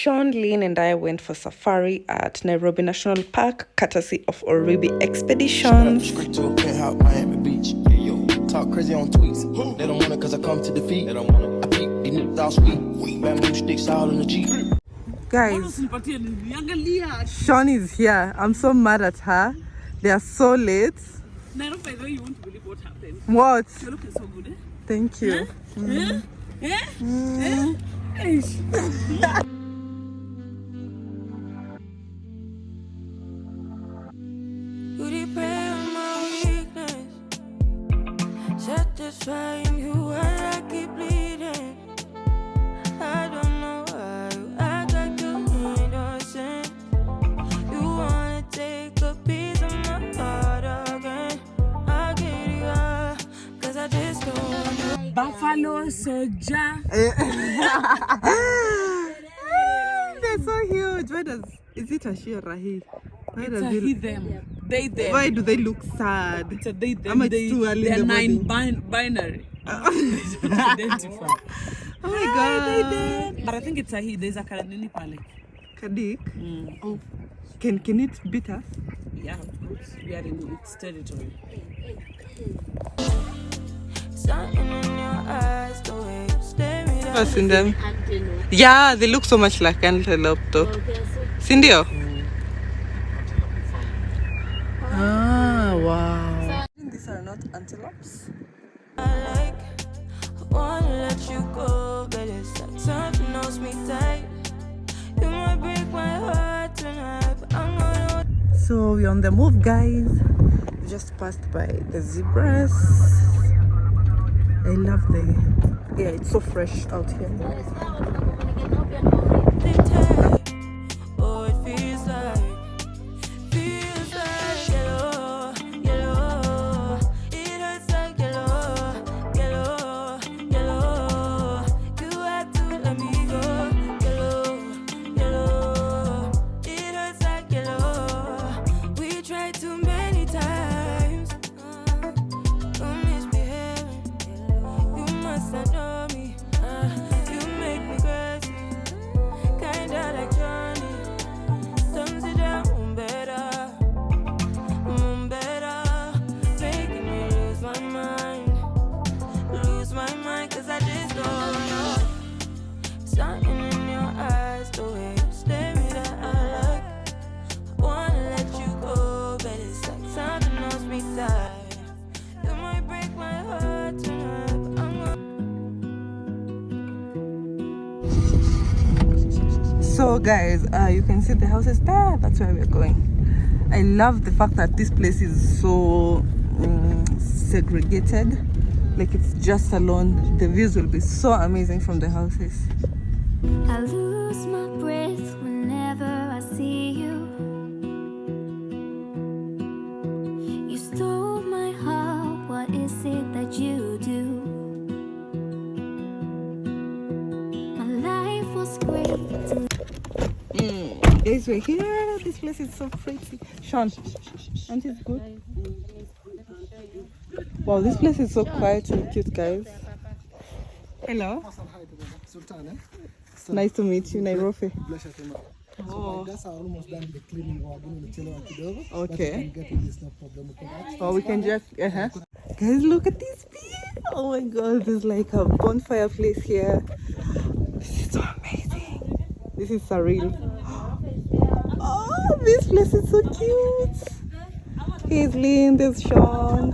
Sean, Lynn, and I went for safari at Nairobi National Park, courtesy of Oribi Expeditions. Straight to a penthouse, Miami Beach. Hey, yo, talk crazy on tweets. They don't want it cause I come to defeat. They don't want it. I peek, these niggas all sweet. Bamboo sticks all in the Jeep. Guys, Sean is here. I'm so mad at her. They are so late. Now, by the way, you won't believe what happened. What? You're looking so good, eh? Thank you. You repair my weakness, satisfying you when I keep bleeding. I don't know why you act like you innocent. You wanna take a piece of my heart again. I get it up, cause I just don't want Buffalo soldier. They're so huge. Is it a she or a he? Why does He, it, them. They, them. why do they look sad? It's a they, them. How much too early They're in the morning? binary. Identify. Oh my god. But I think it's a he. There's a Karanini Pale. Kadik? Oh. Can it beat us? Yeah, of course. We are in its territory. something in your eyes, the way you stare me down. I've seen them. Yeah, they look so much like antelope though. Sindio? Ah, wow. These are not antelopes. I wanna let you go, but it's like something knows me tight. You might break my heart tonight, but I'm gonna. So we're on the move, guys. We just passed by the zebras. I love it's so fresh out here. Oh, it feels like yellow, yellow. It hurts like yellow, yellow, yellow. You had to let me go, yellow, yellow. It hurts like yellow. We tried too many times. Don't misbehaving. You must not know me. You make me crazy. Kinda like Johnny. Thumbs it down better. Better. Making me lose my mind. Lose my mind, cause I just don't know. Something in your eyes, the way you stare me that I like. I wanna let you go, but it's like something knows me tight. You might break my heart tonight, but I'm gonna. So guys, you can see the houses there. That's where we're going. I love the fact that this place is so segregated. Like it's just alone. The views will be so amazing from the houses. I lose my breath whenever I see you. You stole my heart, what is it that you do? My life was great till Guys, we're here. This place is so pretty. Sean, aren't it good? Wow, this place is so quiet and cute, guys. Hello. Nice to meet you, Nairobi. Oh. That's almost done the cleaning. We're going to chill out together. Okay. Get it, it's no problem. We can actually. Oh, we can just, Guys, look at this view. Oh my god, there's like a bonfire place here. This is so amazing. This is surreal. Oh, this place is so cute. Here's Lynn, there's Sean.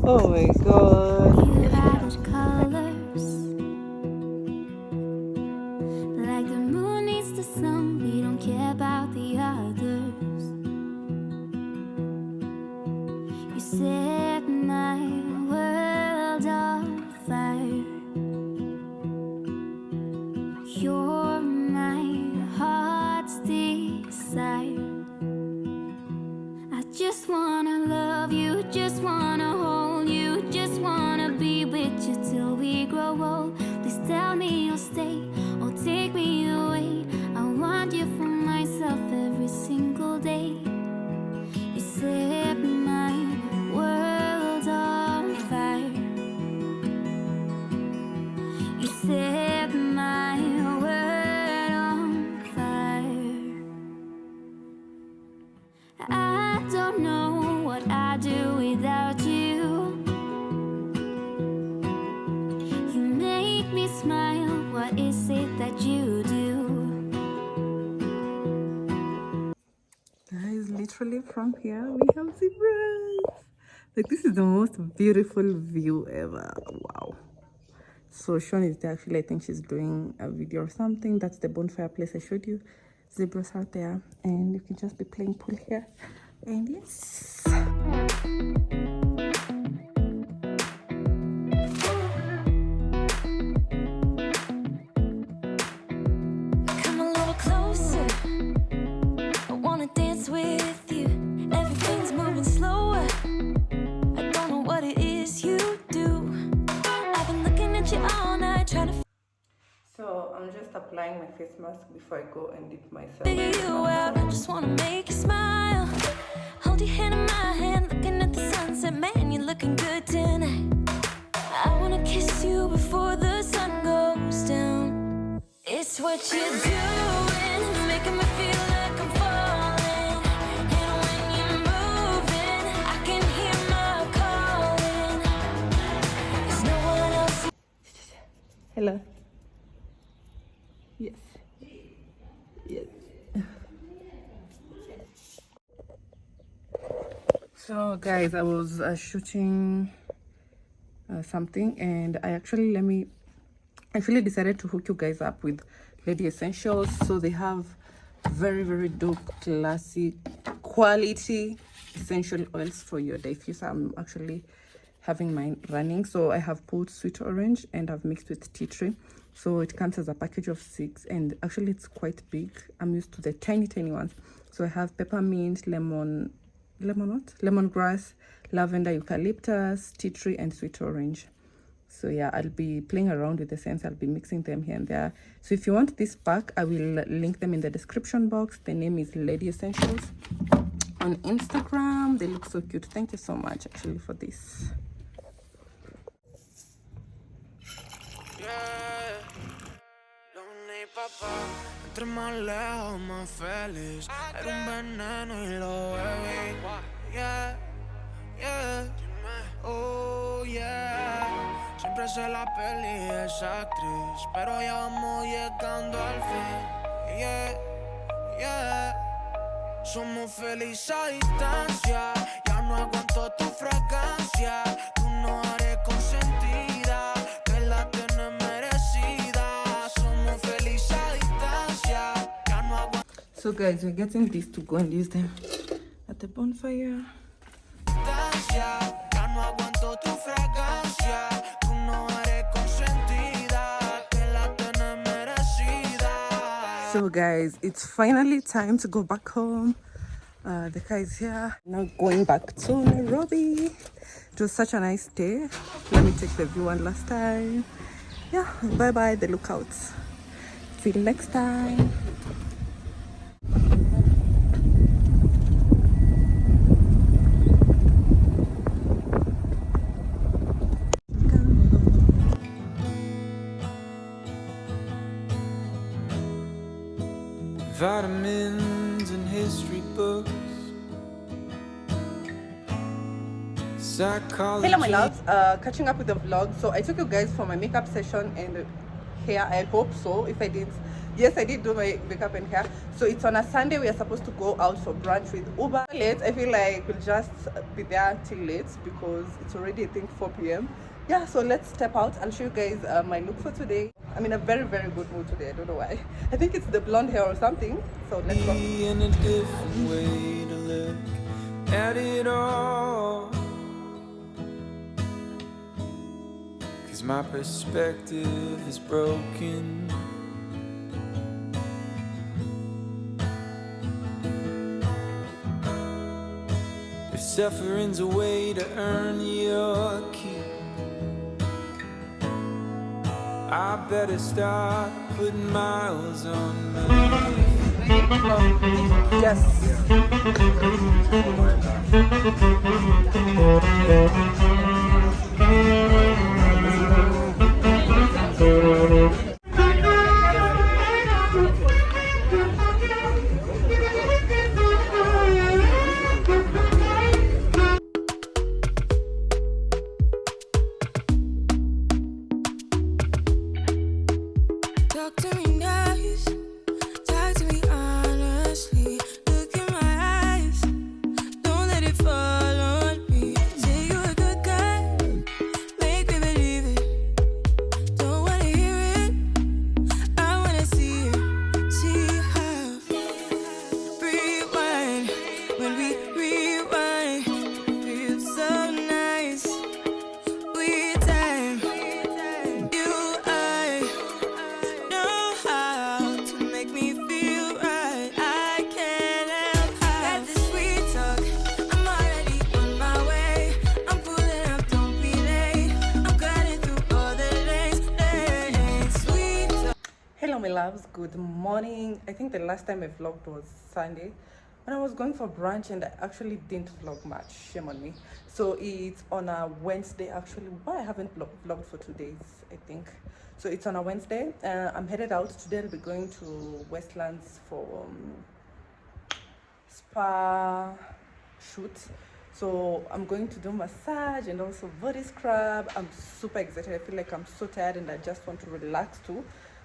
Oh my god. you added colors. Like the moon needs the sun, we don't care about the others. You set my world on fire. You're my heart's desire. I just wanna love you, just wanna hold you, just wanna be with you till we grow old. Please tell me you'll stay or take me away. I want you for myself every single day. You set my world on fire. You set my world don't know what I'd do without you. You make me smile, what is it that you do? Guys, literally from here we have zebras. Like, this is the most beautiful view ever. Wow. So Sean is there actually. I think she's doing a video or something. That's the bonfire place I showed you. Zebras out there, and you can just be playing pool here. And yes, Come a little closer, I wanna dance with you. Everything's moving slower, I don't know what it is you do. I've been looking at you all night, trying to so I'm just applying my face mask before I go and dip myself. figure you out. I just wanna make you smile. Hold your hand in my hand, looking at the sunset. Man, you're looking good tonight. I wanna kiss you before the sun goes down. It's what you're doing, it's making me feel like I'm falling. And when you're moving, I can hear my calling. There's no one else. Hello. Yes. Yes. So guys, I was shooting something, and I actually decided to hook you guys up with Lady Essentials. So they have very dope, classy, quality essential oils for your diffuser. I'm actually having mine running. So I have put sweet orange and I've mixed with tea tree. So it comes as a package of 6, and actually it's quite big. I'm used to the tiny ones. So I have peppermint, lemongrass, lavender, eucalyptus, tea tree, and sweet orange. So yeah, I'll be playing around with the scents. I'll be mixing them here and there. So if you want this pack, I will link them in the description box. The name is Lady Essentials on Instagram. They look so cute. Thank you so much actually for this. Entre más lejos, más feliz. Era un veneno y lo bebí. Yeah, yeah. Oh, yeah. Siempre sé la peli esa actriz, pero ya vamos llegando al fin. Yeah, yeah. Somos felices a distancia. Ya no aguanto tu fragancia. Tú no eres consentida, que la tienes merecida. Somos felices a distancia. Ya no aguanto. So guys, we're getting these to go and use them at the bonfire. Ya no aguanto tu fragancia. Tú no eres consentida, que la tienes merecida. So guys, it's finally time to go back home. The car is here. Now going back to Nairobi. It was such a nice day. Let me take the view one last time. Yeah, bye bye the lookouts. See you next time. Vitamins and history books. Psychology. Hello my loves, catching up with the vlog. So I took you guys for my makeup session and hair. I hope so. If I did, yes, I did do my makeup and hair. So it's on a Sunday. We are supposed to go out for brunch with Uber. Late, I feel like we'll just be there till late because it's already, I think, 4 p.m. Yeah, so let's step out. I'll show you guys my look for today. I'm in a very good mood today. I don't know why. I think it's the blonde hair or something. So let's go. In a different way to look at it all. 'Cause my perspective is broken. If suffering's a way to earn your keep, I better start putting miles on me. Yes. nice. Talk to me honestly. Look in my eyes. Don't let it fall on me. Say you're a good guy. Make me believe it. Don't wanna hear it. I wanna see it. See how. Rewind. When we rewind. Feels so nice. We time. You, I know how to make me feel right. I can't help how. Got this sweet talk. I'm already on my way. I'm pulling up, don't be late. I'm cutting through all the lanes. Sweet talk. Hello my loves, good morning. I think the last time I vlogged was Sunday when I was going for brunch, and I actually didn't vlog much, shame on me. So it's on a Wednesday actually. Why I haven't vlogged for 2 days, I think. So it's on a Wednesday. I'm headed out today. I'll be going to Westlands for spa shoot. So I'm going to do massage and also body scrub. I'm super excited. I feel like I'm so tired and I just want to relax too.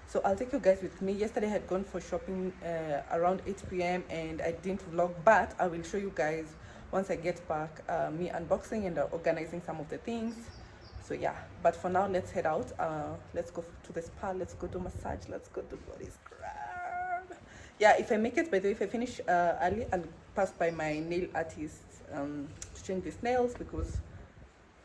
So I'll take you guys with me. Yesterday I had gone for shopping around 8 p.m. and I didn't vlog, but I will show you guys once I get back, me unboxing and organizing some of the things. So yeah, but for now let's head out. Let's go to the spa, let's go do massage, let's go do body scrub. Yeah, if I make it, by the way, if I finish early, I'll pass by my nail artist to change these nails because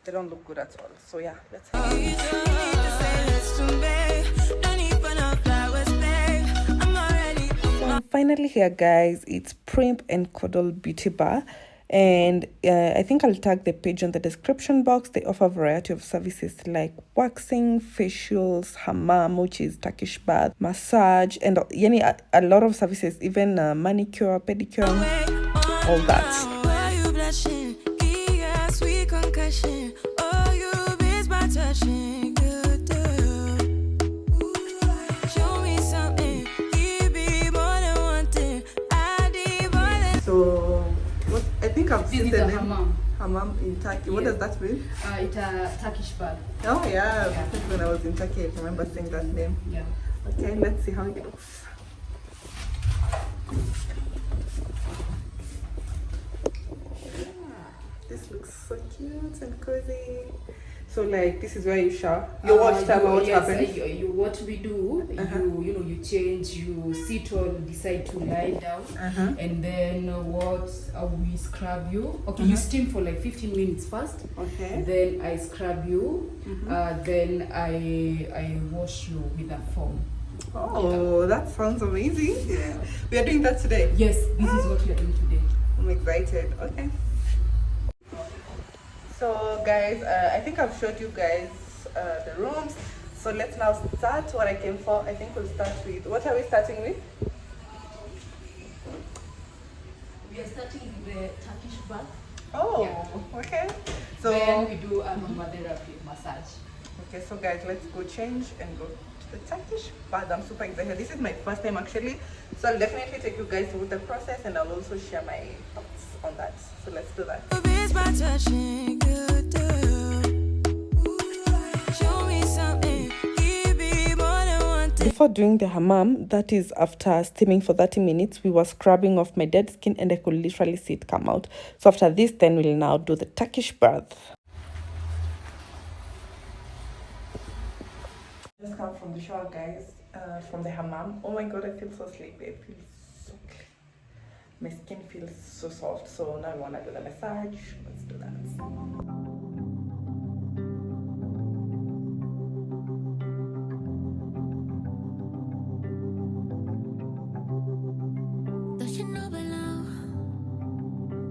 they don't look good at all. So yeah, let's head out. You don't need to say less to me. No need for no flowers, babe. I'm already on So I'm finally here, guys. It's Primp and Coddle Beauty Bar, and I think I'll tag the page on the description box. They offer a variety of services like waxing, facials, hammam, which is Turkish bath, massage, and a lot of services, even manicure, pedicure, all that. Why you blushing? Yeah, sweet concussion. Oh, you miss my touching. Good girl. Show me something. Give me more than one thing. I need more than. So what I think I've seen This is the a name hammam. hammam in Turkey. What does that mean? It's a Turkish bath. Oh yeah, I think when I was in Turkey I remember seeing that name. Yeah. Okay, let's see how it looks. This looks so cute and cozy. So like this is where you shower. You watch tell what yes, happens. what we do, you change, you sit or decide to lie down, and then we scrub you. Okay, you steam for like 15 minutes first. Okay. Then I scrub you. Then I wash you with a foam. Oh, that sounds amazing. Yeah. We are doing that today. Yes, this is what we are doing today. I'm excited. Okay. So guys, I think I've showed you guys the rooms. So let's now start what I came for. I think we'll start with, what are we starting with? We are starting with the Turkish bath. Oh, Yeah. okay. Then So, we do aromatherapy massage. okay, so guys, let's go change and go to the Turkish bath. I'm super excited. This is my first time actually. So I'll definitely take you guys through the process and I'll also share my thoughts on that. So let's do that. You miss my touching. Good girl. Show me something. Give me more than one thing. Before doing the hammam, that is after steaming for 30 minutes, we were scrubbing off my dead skin and I could literally see it come out. So after this, then we'll now do the Turkish bath. Just come from the shower, guys, from the hammam. Oh my god, I feel so sleepy. I feel so clean. My skin feels so soft. So now I want to do the massage. Let's do that. Does she know by now?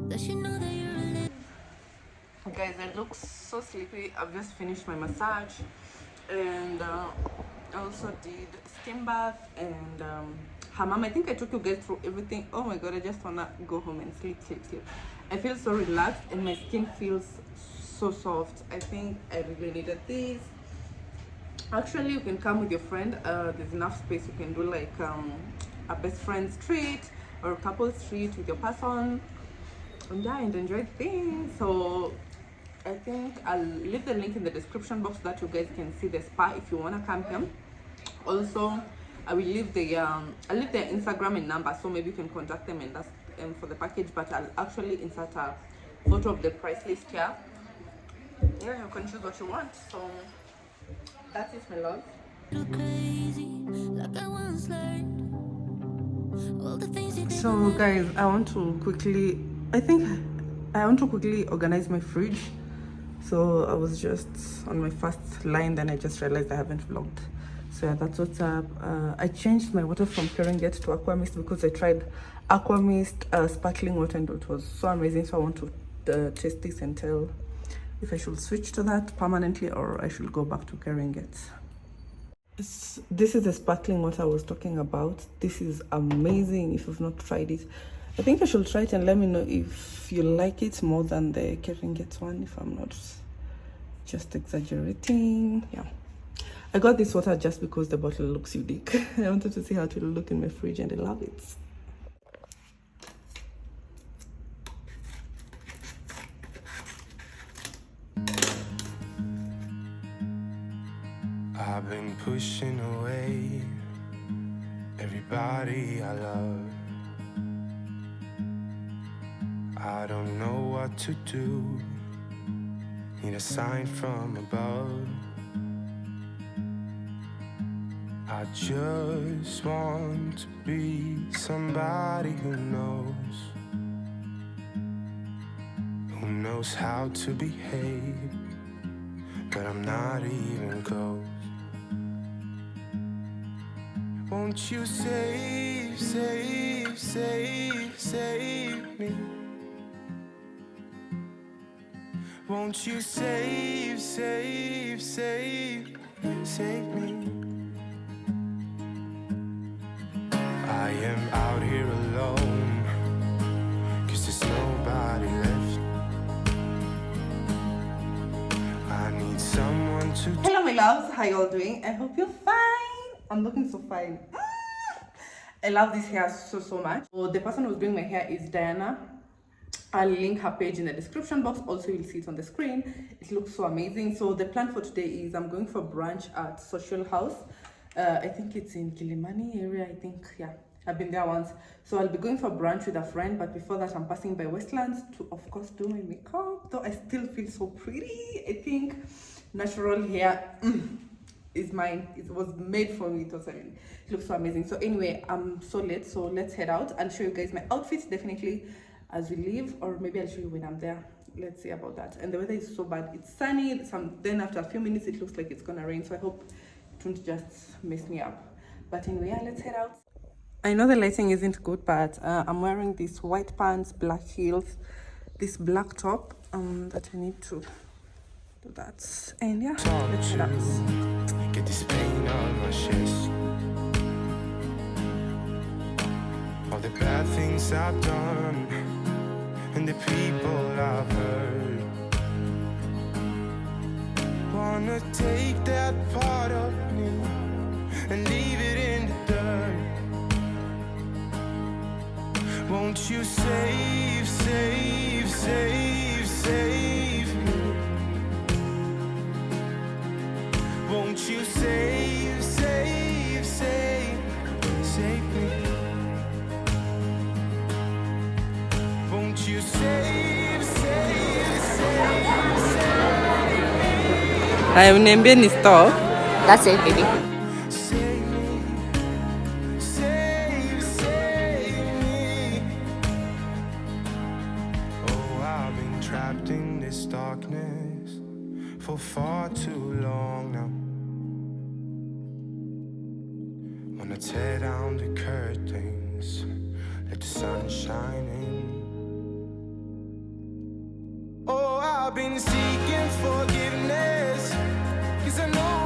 Does she know that you're a little? Guys, I look so sleepy. I've just finished my massage and I also did steam bath and hammam. I think I took you guys through everything. Oh my god, I just wanna go home and sleep. I feel so relaxed and my skin feels so soft. I think I really needed this. Actually, you can come with your friend. There's enough space. You can do like a best friend's treat or a couple's treat with your person and enjoy things. So I think I'll leave the link in the description box so that you guys can see the spa if you want to come here. Also, I will leave the I'll leave their Instagram and number, so maybe you can contact them and ask for the package. But I'll actually insert a photo of the price list here. Yeah, you can choose what you want. So that's it, my love. Crazy, like I once learned. All the things you did. So guys, I want to quickly organize my fridge. So I was just on my first line, then I just realized I haven't vlogged. So yeah, that's what's up. I changed my water from It to Aqua Mist because I tried Aqua Mist sparkling water and it was so amazing. So I want to taste this and tell if I should switch to that permanently or I should go back to It. This is the sparkling water I was talking about. This is amazing. If you've not tried it, I think I should try it and let me know if you like it more than the It one, if I'm not just exaggerating. Yeah, I got this water just because the bottle looks unique. I wanted to see how it will look in my fridge and I love it. I've been pushing away everybody I love. I don't know what to do. Need a sign from above. I just want to be somebody who knows how to behave, but I'm not even close. Won't you save me? Won't you save me? I am out here alone, 'cause there's nobody left. I need someone to... Hello my loves, how y'all doing? I hope you're fine. I'm looking so fine. I love this hair so much. So the person who's doing my hair is Diana. I'll link her page in the description box. Also, you'll see it on the screen. It looks so amazing. So the plan for today is I'm going for brunch at Social House. I think it's in Kilimani area. I think, yeah, I've been there once. So I'll be going for brunch with a friend. But before that, I'm passing by Westlands to, of course, do my makeup. Though I still feel so pretty. I think natural hair is mine. It was made for me totally. It looks so amazing. So anyway, I'm so late. So let's head out. I'll show you guys my outfits definitely as we leave, or maybe I'll show you when I'm there. Let's see about that. And the weather is so bad. It's sunny. Then after a few minutes, it looks like it's gonna rain. So I hope it won't just mess me up. But anyway, yeah, let's head out. I know the lighting isn't good, but I'm wearing these white pants, black heels, this black top that I need to do that. And yeah, let's head out. Get this pain on my chest. All the bad things I've done and the people I've hurt. Wanna take that part of me and leave it in the dirt. Won't you save me? Won't you save me? Won't you save Niambie ni stop. That's it, baby. save me? Oh, I've been trapped in this darkness for far too long now. Wanna tear down the curtains, let the sun shine in. Oh, I've been seeking forgiveness, 'cause I know